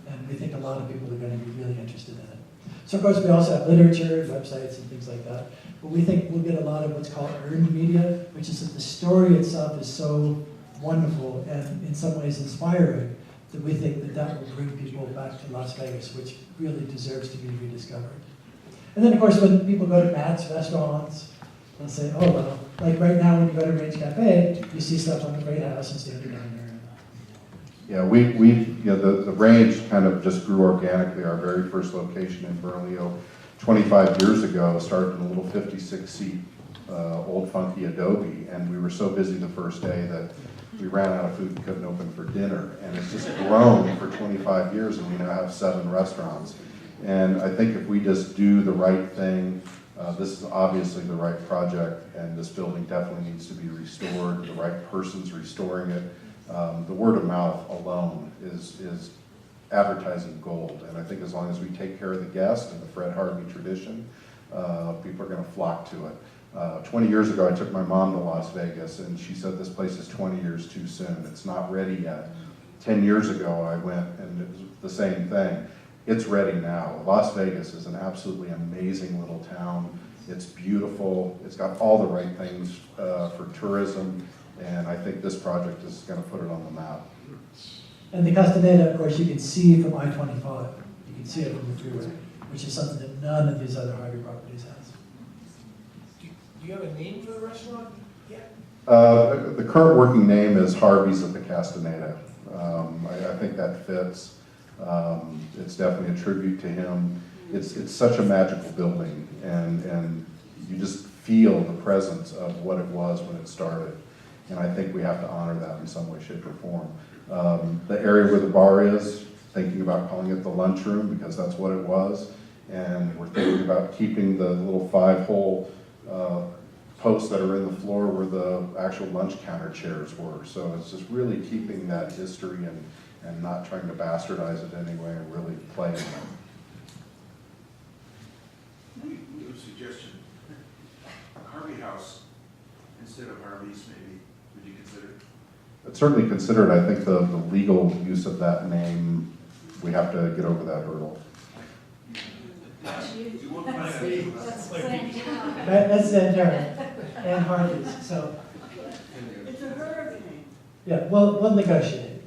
And we think a lot of people are going to be really interested in it. So of course we also have literature, websites, and things like that. But we think we'll get a lot of what's called earned media, which is that the story itself is so wonderful and in some ways inspiring that we think that that will bring people back to Las Vegas, which really deserves to be rediscovered. And then of course when people go to Matt's restaurants, they'll say, oh well, like right now when you go to Range Café, you see stuff on the Great House and Standard Diner. Yeah, the Range kind of just grew organically. Our very first location in Bernalillo 25 years ago started in a little 56-seat old funky adobe, and we were so busy the first day that we ran out of food and couldn't open for dinner. And it's just grown for 25 years, and we now have 7 restaurants. And I think if we just do the right thing, this is obviously the right project, and this building definitely needs to be restored. The right person's restoring it. The word of mouth alone is advertising gold, and I think as long as we take care of the guest and the Fred Harvey tradition, people are going to flock to it. 20 years ago, I took my mom to Las Vegas, and she said this place is 20 years too soon. It's not ready yet. 10 years ago, I went, and it was the same thing. It's ready now. Las Vegas is an absolutely amazing little town. It's beautiful. It's got all the right things for tourism. And I think this project is going to put it on the map. And the Castaneda, of course, you can see from I-25. You can see it from the freeway, which is something that none of these other Harvey properties has. Do you have a name for the restaurant yet? The current working name is Harvey's at the Castaneda. I think that fits. It's definitely a tribute to him. It's such a magical building, and you just feel the presence of what it was when it started. And I think we have to honor that in some way, shape, or form. The area where the bar is, thinking about calling it the lunchroom because that's what it was. And we're thinking about keeping the little 5-hole posts that are in the floor where the actual lunch counter chairs were. So it's just really keeping that history and not trying to bastardize it anyway and really playing it. New suggestion. Harvey House instead of Harvey's, maybe. Would you consider it? It's certainly considered. I think the legal use of that name, we have to get over that hurdle. You won't find out. That's Xanterra and Harvey's. So It's a hurricane. yeah, we'll negotiate.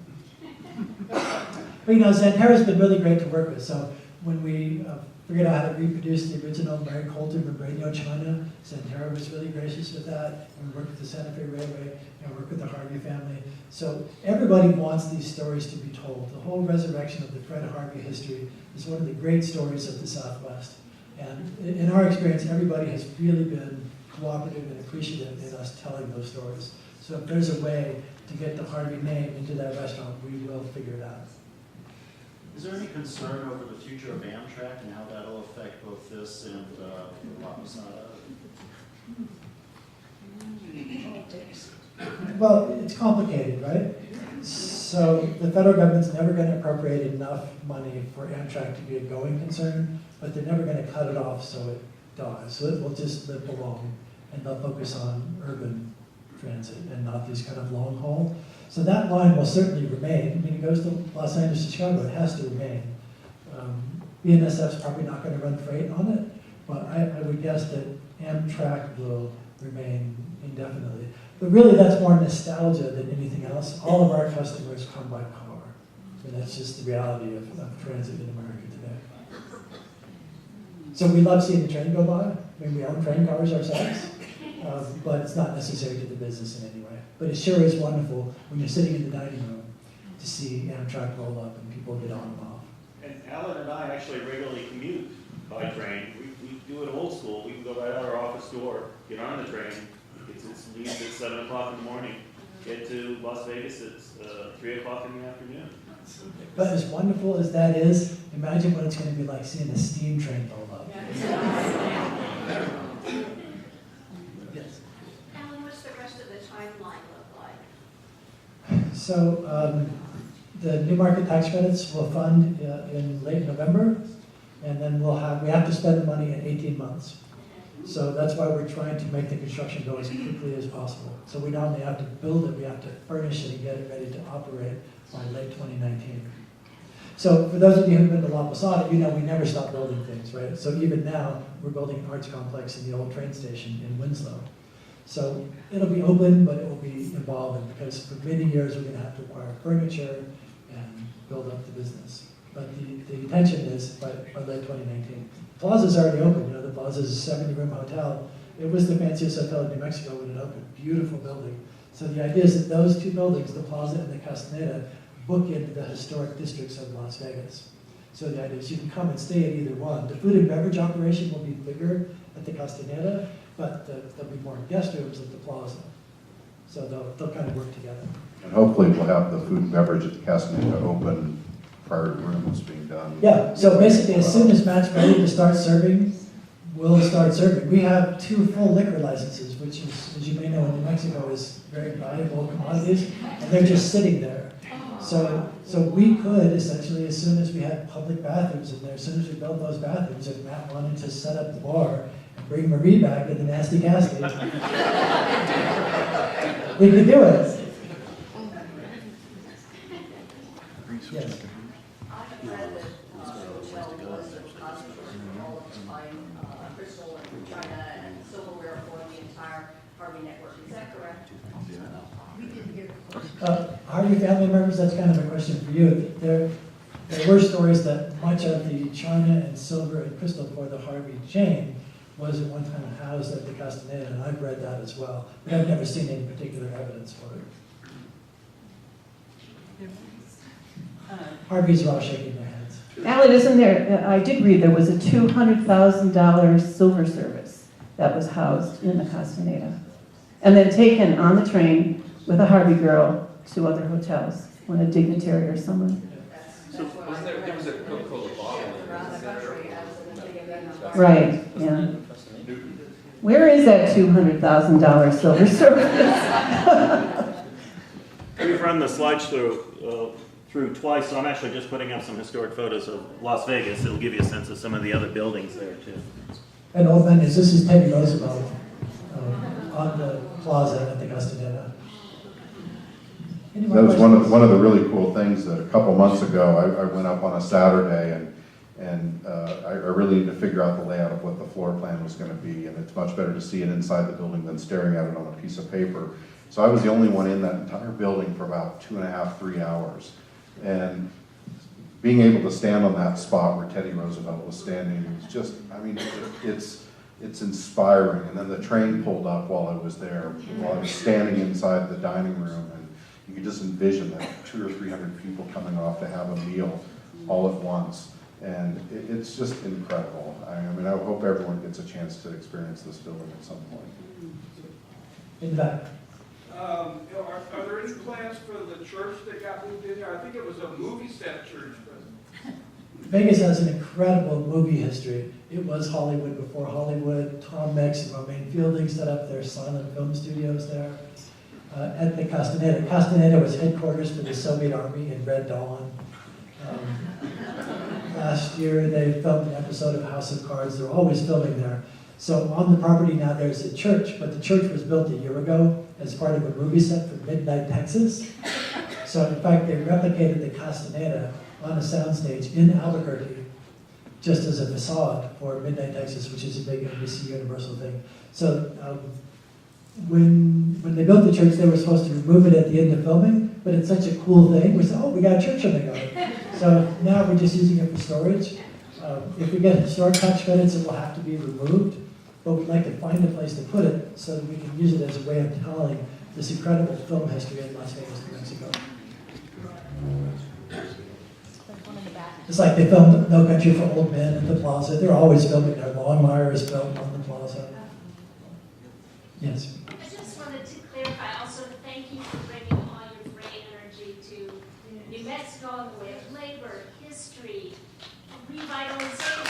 But you know, Xanterra's been really great to work with. So when we figured out how to reproduce the original Mary Colton Vibranium china. Santera was really gracious with that. And we worked with the Santa Fe Railway and worked with the Harvey family. So everybody wants these stories to be told. The whole resurrection of the Fred Harvey history is one of the great stories of the Southwest. And in our experience, everybody has really been cooperative and appreciative in us telling those stories. So if there's a way to get the Harvey name into that restaurant, we will figure it out. Is there any concern over the future of Amtrak and how that'll affect both this and La Posada? Well, it's complicated, right? So the federal government's never going to appropriate enough money for Amtrak to be a going concern, but they're never going to cut it off so it dies. So it will just live along, and they'll focus on urban transit and not these kind of long haul. So that line will certainly remain. I mean, it goes to Los Angeles to Chicago, it has to remain. BNSF's probably not going to run freight on it, but I would guess that Amtrak will remain indefinitely. But really, that's more nostalgia than anything else. All of our customers come by car, and that's just the reality of transit in America today. So we love seeing the train go by. I mean, we own train cars ourselves, but it's not necessary to the business in any way. But it sure is wonderful when you're sitting in the dining room to see Amtrak roll up and people get on and off. And Allan and I actually regularly commute by train. We do it old school. We can go right out our office door, get on the train. It leaves at 7 o'clock in the morning. Get to Las Vegas at 3 o'clock in the afternoon. But as wonderful as that is, imagine what it's going to be like seeing a steam train roll up. Yes. Allan, what's the rest of the timeline look like? So the new market tax credits will fund in late November, and then we have to spend the money in 18 months. So that's why we're trying to make the construction go as quickly as possible. So we not only have to build it, we have to furnish it and get it ready to operate by late 2019. So for those of you who've been to La Posada, you know we never stop building things, right? So even now, we're building an arts complex in the old train station in Winslow. So it'll be open, but it will be evolving because for many years we're going to have to acquire furniture and build up the business. But the intention is by late 2019. Plaza's already open. You know, the Plaza's a 70-room hotel. It was the fanciest hotel in New Mexico when it opened. Beautiful building. So the idea is that those two buildings, the Plaza and the Castaneda, book into the historic districts of Las Vegas. So the idea is you can come and stay at either one. The food and beverage operation will be bigger at the Castaneda, but there'll be more guest rooms at the Plaza. So they'll kind of work together. And hopefully we'll have the food and beverage at the Castaneda open prior to rooms being done. Yeah, so basically as soon as Matt's ready to start serving, we'll start serving. We have 2 full liquor licenses, which is, as you may know, in New Mexico is very valuable commodities, and they're just sitting there. So we could essentially, as soon as we had public bathrooms in there, as soon as we built those bathrooms, if Matt wanted to set up the bar and bring Marie back in the nasty casket, we could do it. Yes. I read that Roosevelt was responsible for all of the fine crystal and china and silverware for the entire Harvey network. Is that correct? We didn't hear the question. Harvey family members, that's kind of a question for you. There were stories that much of the china and silver and crystal for the Harvey chain was at one time housed at the Castaneda, and I've read that as well. But I've never seen any particular evidence for it. Harvey's are all shaking their heads. Allan, isn't there, I did read there was a $200,000 silver service that was housed in the Castaneda, and then taken on the train with a Harvey girl to other hotels when a dignitary or someone. So there was a Coca-Cola bottle in Right, yeah. Where is that $200,000 silver service? We've run the slideshow through twice, so I'm actually just putting up some historic photos of Las Vegas. It'll give you a sense of some of the other buildings there too. And old man, this is Teddy Roosevelt on the plaza at the Castaneda. That was one of the really cool things that a couple months ago, I went up on a Saturday and I really need to figure out the layout of what the floor plan was going to be, and it's much better to see it inside the building than staring at it on a piece of paper. So I was the only one in that entire building for about 2.5, 3 hours. And being able to stand on that spot where Teddy Roosevelt was standing was just, I mean, it's inspiring. And then the train pulled up while I was there, while I was standing inside the dining room, and you could just envision that 200 or 300 people coming off to have a meal all at once. And it's just incredible. I mean, I hope everyone gets a chance to experience this building at some point. In the back. Are there any plans for the church that got moved in there? I think it was a movie set church, but. Vegas has an incredible movie history. It was Hollywood before Hollywood. Tom Mix and Romaine Fielding set up their silent film studios there. At the Castaneda. Castaneda was headquarters for the Soviet Army in Red Dawn. Last year they filmed an episode of House of Cards. They're always filming there. So on the property now there's a church, but the church was built a year ago as part of a movie set for Midnight Texas. So in fact, they replicated the Castaneda on a soundstage in Albuquerque, just as a facade for Midnight Texas, which is a big NBC Universal thing. So when they built the church, they were supposed to remove it at the end of filming, but it's such a cool thing. We said, oh, we got a church on the go. So now we're just using it for storage. If we get historic tax credits, it will have to be removed, but we'd like to find a place to put it so that we can use it as a way of telling this incredible film history in Las Vegas, New Mexico. It's like they filmed No Country for Old Men at the Plaza. They're always filming there. Longmire is filmed on the Plaza. Yes. I just wanted to clarify also, thank you for bringing all your great energy to New Mexico in the way of labor, history, revitalization.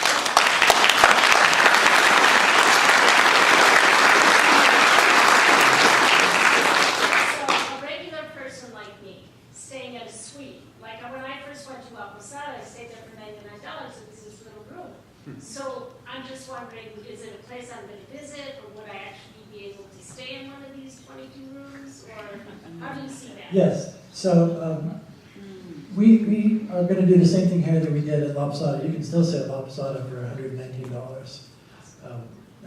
So a regular person like me, staying at a suite, like when I first went to Posada, I stayed there for $99, it was this little room. So I'm just wondering, is it a place I'm going to visit, or would I actually be able to stay in one of these 22 rooms, or how do you see that? Yes. So we are going to do the same thing here that we did at La Posada. You can still stay at La Posada for $119.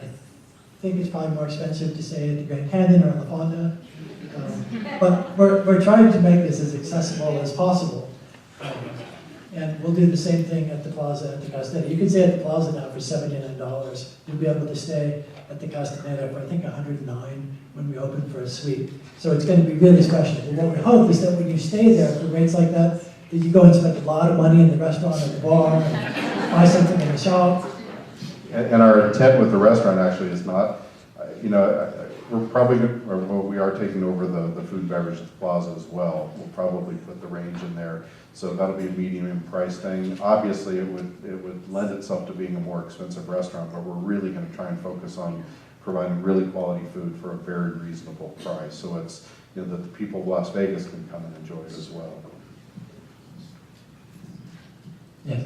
I think it's probably more expensive to stay at the Grand Canyon or La Fonda. But we're trying to make this as accessible as possible. And we'll do the same thing at the Plaza at the Castaneda. You can stay at the Plaza now for $79. You'll be able to stay at the Castaneda for I think $109 when we open for a suite. So it's going to be really special. And what we hope is that when you stay there for rates like that you go and spend a lot of money in the restaurant or the bar and buy something in the shop. And our intent with the restaurant actually is not, we're probably, we are taking over the food and beverage at the Plaza as well. We'll probably put the Range in there. So that'll be a medium price thing. Obviously, it would lend itself to being a more expensive restaurant, but we're really going to try and focus on providing really quality food for a very reasonable price. So it's, that the people of Las Vegas can come and enjoy it as well. Yes.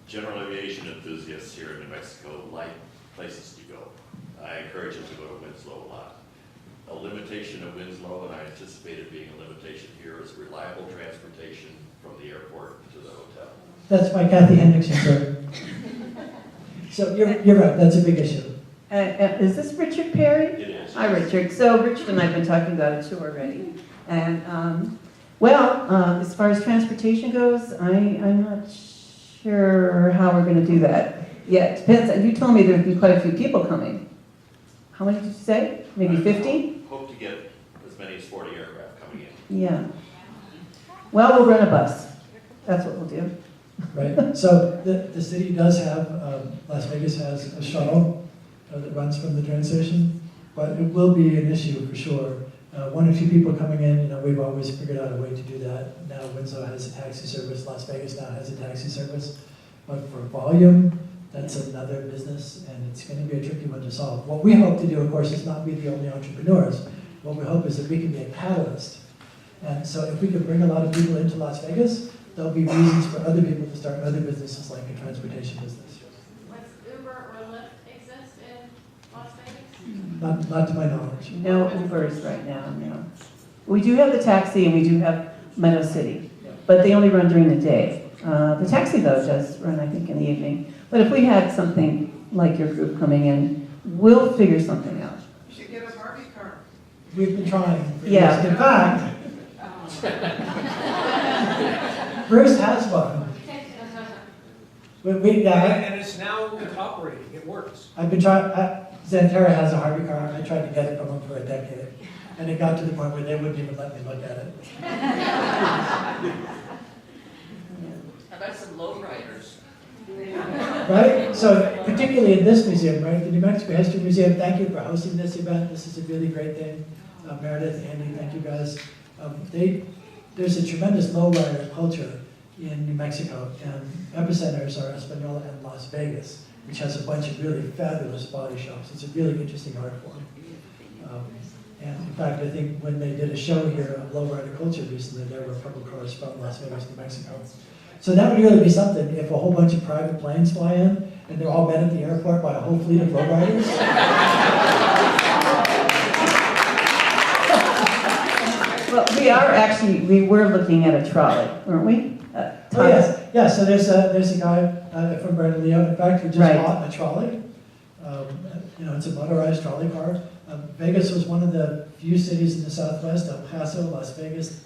General aviation enthusiasts here in New Mexico like places to go. I encourage them to go to Winslow a lot. A limitation of Winslow, and I anticipate it being a limitation here, is reliable transportation from the airport to the hotel. That's by Kathy Hendrickson, sir. So you're right, that's a big issue. Is this Richard Perry? It is. Hi, Richard. So Richard and I have been talking about it too already. And, as far as transportation goes, I'm not sure how we're going to do that yet. Depends. You told me there would be quite a few people coming. How many did you say? Maybe 50? Hope to get as many as 40 aircraft coming in. Yeah. Well, we'll rent a bus. That's what we'll do. Right. So the city does have, Las Vegas has a shuttle that runs from the train station, but it will be an issue for sure. One or two people coming in, we've always figured out a way to do that. Now Winslow has a taxi service, Las Vegas now has a taxi service, but for volume, that's another business, and it's going to be a tricky one to solve. What we hope to do, of course, is not be the only entrepreneurs. What we hope is that we can be a catalyst. And so if we can bring a lot of people into Las Vegas, there'll be reasons for other people to start other businesses like a transportation business. Does Uber or Lyft exist in Las Vegas? Not to my knowledge. No Ubers right now, no. We do have the taxi and we do have Meadow City, but they only run during the day. The taxi, though, does run, I think, in the evening. But if we had something like your group coming in, we'll figure something out. You should get a Harvey car. We've been trying. Yeah. In fact, Bruce has one. Yeah, And it's now operating, it works. I've been trying, Xanterra has a Harvey car, I tried to get it from them for a decade, and it got to the point where they wouldn't even let me look at it. How about some lowriders? Right? So particularly in this museum, right, the New Mexico History Museum, thank you for hosting this event. This is a really great thing. Meredith, Andy, thank you guys. There's a tremendous lowrider culture in New Mexico, and epicenters are Espanola and Las Vegas, which has a bunch of really fabulous body shops. It's a really interesting art form. And in fact, I think when they did a show here of lowrider culture recently, there were a couple cars from Las Vegas, New Mexico. So that would really be something if a whole bunch of private planes fly in and they're all met at the airport by a whole fleet of lowriders. Well, we were looking at a trolley, weren't we? Oh, yes. Yeah, so there's a guy from Bernalillo, in fact, who just bought a trolley. It's a motorized trolley car. Vegas was one of the few cities in the Southwest, El Paso, Las Vegas,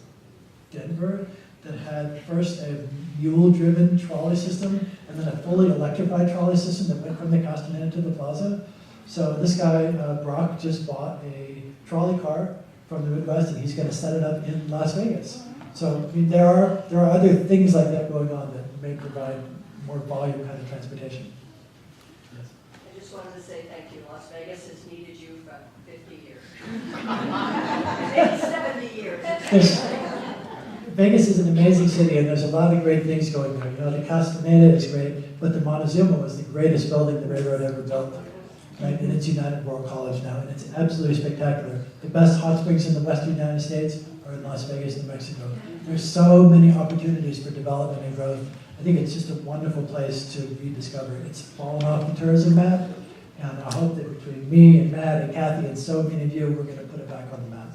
Denver, that had first a mule-driven trolley system and then a fully electrified trolley system that went from the Castaneda to the Plaza. So this guy, Brock, just bought a trolley car from the Midwest, and he's going to set it up in Las Vegas. So, I mean, there are other things like that going on that may provide more volume kind of transportation. Yes. I just wanted to say thank you. Las Vegas has needed you for 50 years. Maybe 70 years. Vegas is an amazing city, and there's a lot of great things going there. The Castaneda is great, but the Montezuma was the greatest building the railroad ever built. Right? And it's United World College now, and it's absolutely spectacular. The best hot springs in the western United States are in Las Vegas, New Mexico. There's so many opportunities for development and growth. I think it's just a wonderful place to rediscover. It's fallen off the tourism map, and I hope that between me and Matt and Kathy and so many of you, we're going to put it back on the map.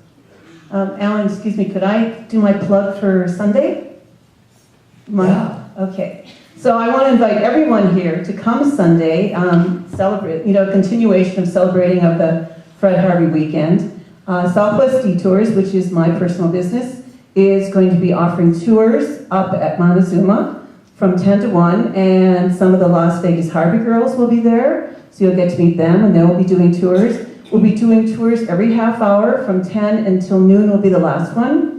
Alan, excuse me, could I do my plug for Sunday? Yeah. Okay. So I want to invite everyone here to come Sunday, celebrate, continuation of celebrating of the Fred Harvey weekend. Southwest Detours, which is my personal business, is going to be offering tours up at Montezuma from 10 to 1, and some of the Las Vegas Harvey girls will be there, so you'll get to meet them, and they'll be doing tours. We'll be doing tours every half hour from 10 until noon will be the last one.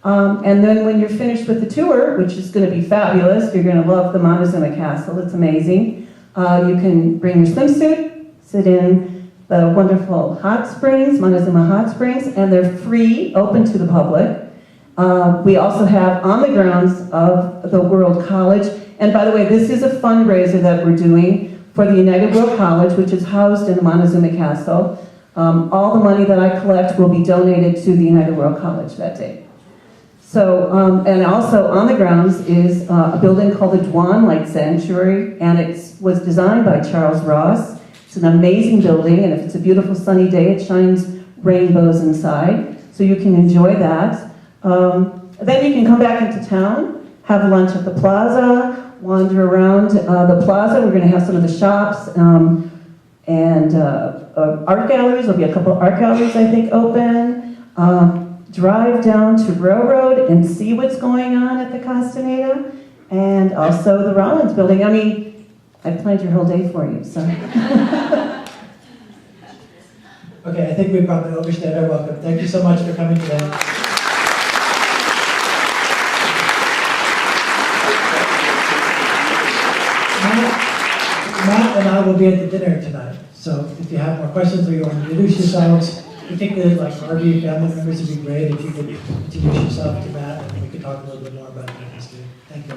And then when you're finished with the tour, which is going to be fabulous, you're going to love the Montezuma Castle, it's amazing. You can bring your swimsuit, sit in the wonderful hot springs, Montezuma Hot Springs, and they're free, open to the public. We also have on the grounds of the World College, and by the way, this is a fundraiser that we're doing for the United World College, which is housed in the Montezuma Castle. All the money that I collect will be donated to the United World College that day. So, and also on the grounds is a building called the Dwan Light Sanctuary, and it was designed by Charles Ross. It's an amazing building, and if it's a beautiful sunny day, it shines rainbows inside, so you can enjoy that. Then you can come back into town, have lunch at the plaza, wander around the plaza. We're going to have some of the shops and art galleries. There'll be a couple of art galleries, I think, open. Drive down to Railroad and see what's going on at the Castaneda, and also the Rollins Building. I mean, I planned your whole day for you, so. Okay, I think we probably overstayed our welcome. Thank you so much for coming today. Matt and I will be at the dinner tonight, so if you have more questions or you want to introduce yourselves, particularly like Harvey family members, it'd be great if you could introduce yourself to Matt, and we could talk a little bit more about that history. Thank you.